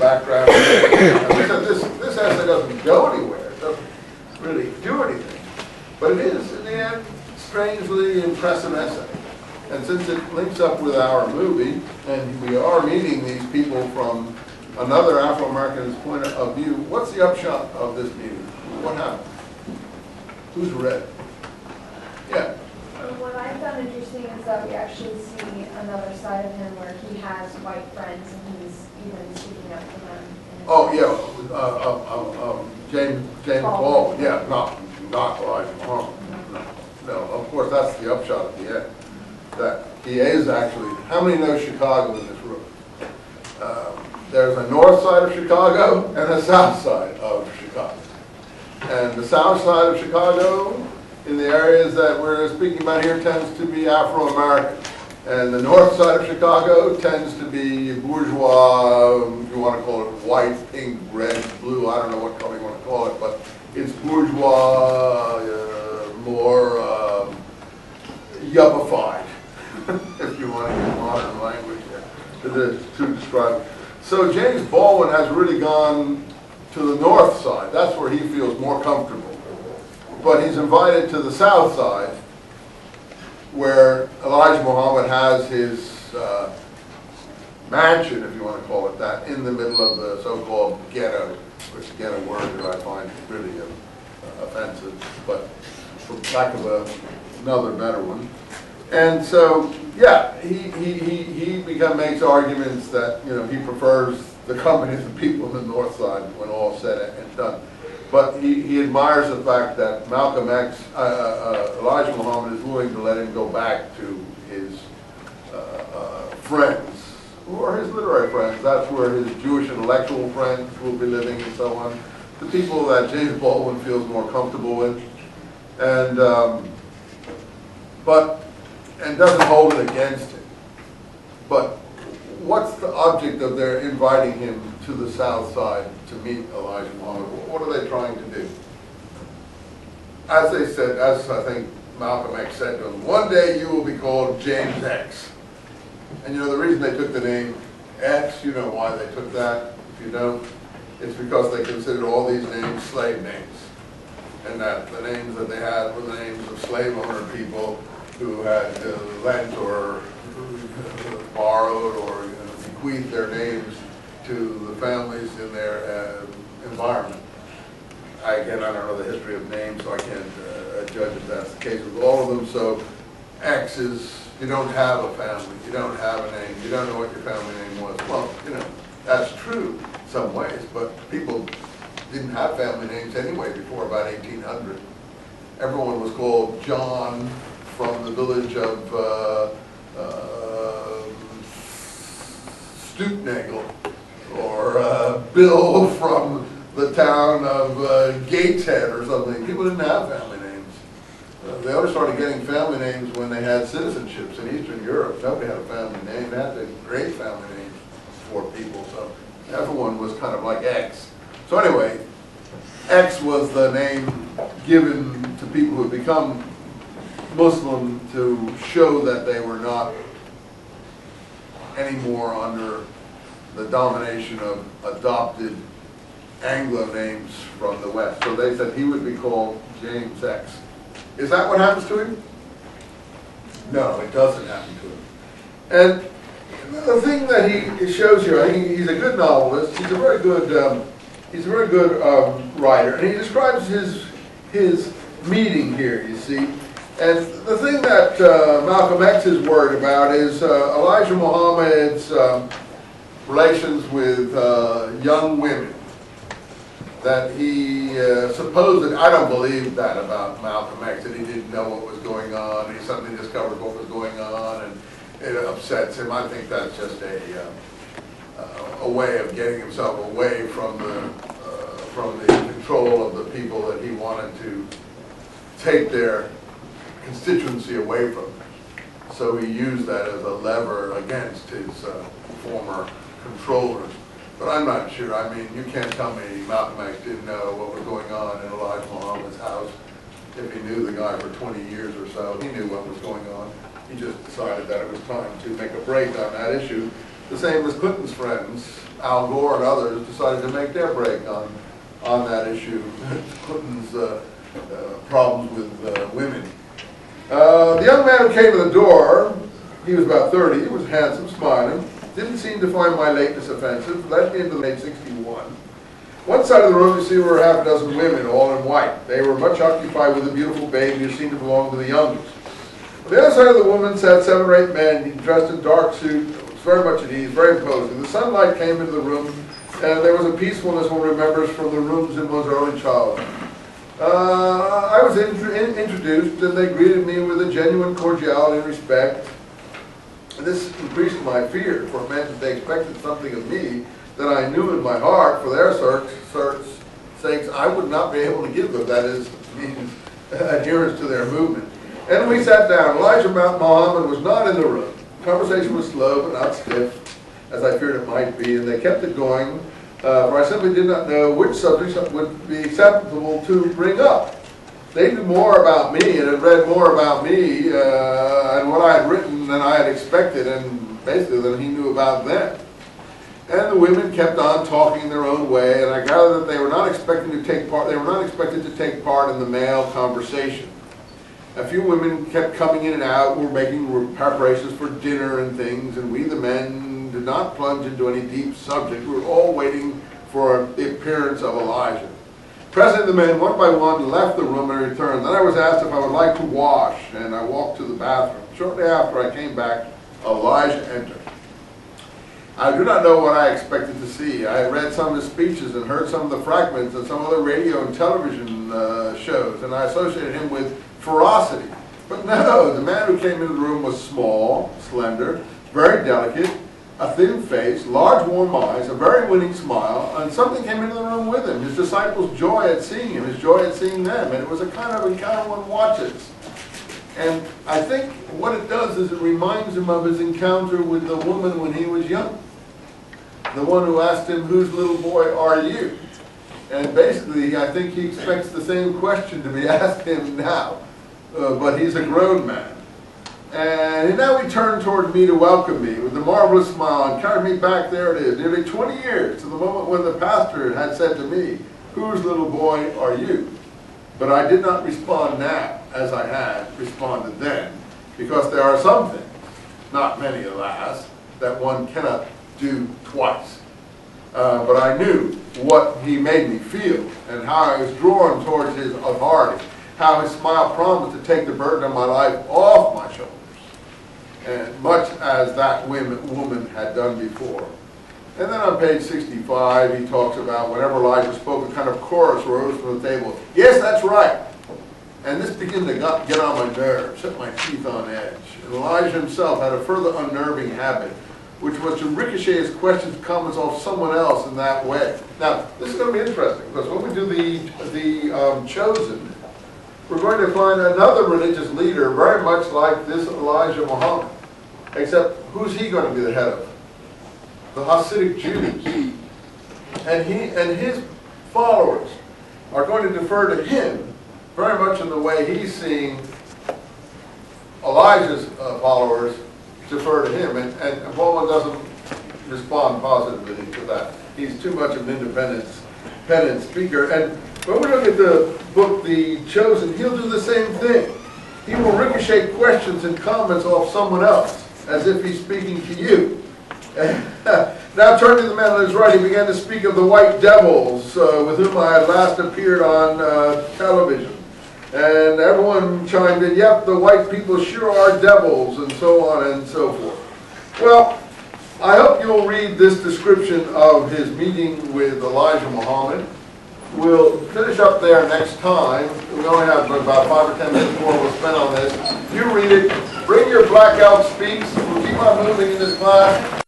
background. This essay doesn't go anywhere. It doesn't really do anything. But it is, in the end, strangely impressive essay. And since it links up with our movie, and we are meeting these people from another Afro-American's point of view, what's the upshot of this meeting? What happened? Who's read? Yeah. What I found interesting is that we actually see another side of him where he has white friends and he's even speaking up for them. Oh yeah, James Baldwin. Yeah, not Elijah Muhammad. No, of course that's the upshot at the end. That he is actually. How many know Chicago in this room? There's a north side of Chicago and a south side of Chicago. And the south side of Chicago, in the areas that we're speaking about here, tends to be Afro-American. And the north side of Chicago tends to be bourgeois, if you want to call it white, pink, red, blue, I don't know what color you want to call it, but it's bourgeois, more yuppified, if you want to use modern language to describe it. So James Baldwin has really gone to the north side. That's where he feels more comfortable. But he's invited to the south side, where Elijah Muhammad has his mansion, if you want to call it that, in the middle of the so-called ghetto, which is a ghetto word that I find really offensive, but for lack of another better one. And so, yeah, he makes arguments that, you know, he prefers the company of the people in the north side when all said and done. But he admires the fact that Malcolm X, Elijah Muhammad is willing to let him go back to his friends, who are his literary friends. That's where his Jewish intellectual friends will be living and so on. The people that James Baldwin feels more comfortable with. And, and doesn't hold it against him. But what's the object of their inviting him to the south side to meet Elijah Muhammad? What are they trying to do? As they said, as I think Malcolm X said to him, one day you will be called James X. And you know the reason they took the name X, you know why they took that? If you don't, it's because they considered all these names slave names. And that the names that they had were the names of slave owner people who had lent or borrowed or bequeathed their names to the families in their environment. Again, I don't know the history of names, so I can't judge if that's the case with all of them. So X is, you don't have a family, you don't have a name, you don't know what your family name was. Well, you know, that's true in some ways, but people didn't have family names anyway before about 1800. Everyone was called John from the village of Stoopnagel, or Bill from the town of Gateshead or something. People didn't have family names. They only started getting family names when they had citizenships in Eastern Europe. Nobody had a family name. They had to create family names for people, so everyone was kind of like X. So anyway, X was the name given to people who had become Muslim to show that they were not anymore under the domination of adopted Anglo names from the West. So they said he would be called James X. Is that what happens to him? No, it doesn't happen to him. And the thing that he shows here, I think he's a good novelist. He's a very good writer, and he describes his meeting here. You see. And the thing that Malcolm X is worried about is Elijah Muhammad's relations with young women. That he supposed, I don't believe that about Malcolm X, that he didn't know what was going on, he suddenly discovered what was going on, and it upsets him. I think that's just a way of getting himself away from the control of the people that he wanted to take their constituency away from him. So he used that as a lever against his former controllers. But I'm not sure. I mean, you can't tell me Malcolm X didn't know what was going on in Elijah Muhammad's house. If he knew the guy for 20 years or so, he knew what was going on. He just decided that it was time to make a break on that issue. the same as Clinton's friends, Al Gore and others, decided to make their break on that issue, Clinton's problems with women. The young man who came to the door, he was about 30, he was handsome, smiling, didn't seem to find my lateness offensive, led me into the late 61. One side of the room, you see, were half a dozen women, all in white. They were much occupied with a beautiful baby who seemed to belong to the youngest. On the other side of the woman sat 7 or 8 men, dressed in dark suit, very much at ease, very imposing. The sunlight came into the room, and there was a peacefulness one remembers from the rooms in one's early childhood. I was introduced, and they greeted me with a genuine cordiality and respect. And this increased my fear, for it meant that they expected something of me that I knew in my heart, for their sakes, I would not be able to give them, that is, means adherence to their movement. And we sat down. Elijah Muhammad was not in the room. Conversation was slow but not stiff, as I feared it might be, and they kept it going, for I simply did not know which subjects would be acceptable to bring up. They knew more about me and had read more about me and what I had written than I had expected, and basically than he knew about them. And the women kept on talking their own way, and I gathered that they were not expecting to take part. They were not expected to take part in the male conversation. A few women kept coming in and out. We were making preparations for dinner and things, and we, the men, did not plunge into any deep subject. We were all waiting for the appearance of Elijah. Presently, the men, one by one, left the room and returned. Then I was asked if I would like to wash, and I walked to the bathroom. Shortly after I came back, Elijah entered. I do not know what I expected to see. I had read some of his speeches and heard some of the fragments and some other radio and television shows, and I associated him with ferocity. But no, the man who came into the room was small, slender, very delicate, a thin face, large warm eyes, a very winning smile, and something came into the room with him. His disciples' joy at seeing him, his joy at seeing them, and it was a kind of encounter one watches. And I think what it does is it reminds him of his encounter with the woman when he was young. The one who asked him, "Whose little boy are you?" And basically, I think he expects the same question to be asked him now, but he's a grown man. And now he turned toward me to welcome me with a marvelous smile and carried me back, there it is, nearly 20 years, to the moment when the pastor had said to me, "Whose little boy are you?" But I did not respond now, as I had responded then, because there are some things, not many alas, that one cannot do twice. But I knew what he made me feel and how I was drawn towards his authority, how his smile promised to take the burden of my life off my shoulders, and much as that woman had done before. And then on page 65, he talks about whenever Elijah spoke, a kind of chorus rose from the table. Yes, that's right. And this began to get on my nerves, set my teeth on edge. And Elijah himself had a further unnerving habit, which was to ricochet his questions and comments off someone else in that way. Now, this is going to be interesting, because when we do the Chosen, we're going to find another religious leader very much like this Elijah Muhammad, except who's he going to be the head of? The Hasidic Jews. And his followers are going to defer to him very much in the way he's seeing Elijah's followers defer to him, and Bowman doesn't respond positively to that. He's too much of an independent speaker. And when we look at the book, The Chosen, he'll do the same thing. He will ricochet questions and comments off someone else, as if he's speaking to you. Now turning to the man on his right, he began to speak of the white devils with whom I had last appeared on television. And everyone chimed in, "Yep, the white people sure are devils," and so on and so forth. Well, I hope you'll read this description of his meeting with Elijah Muhammad. We'll finish up there next time. We only have about 5 or 10 minutes more we'll spend on this. You read it. Bring your blackout speaks. We'll keep on moving in this class.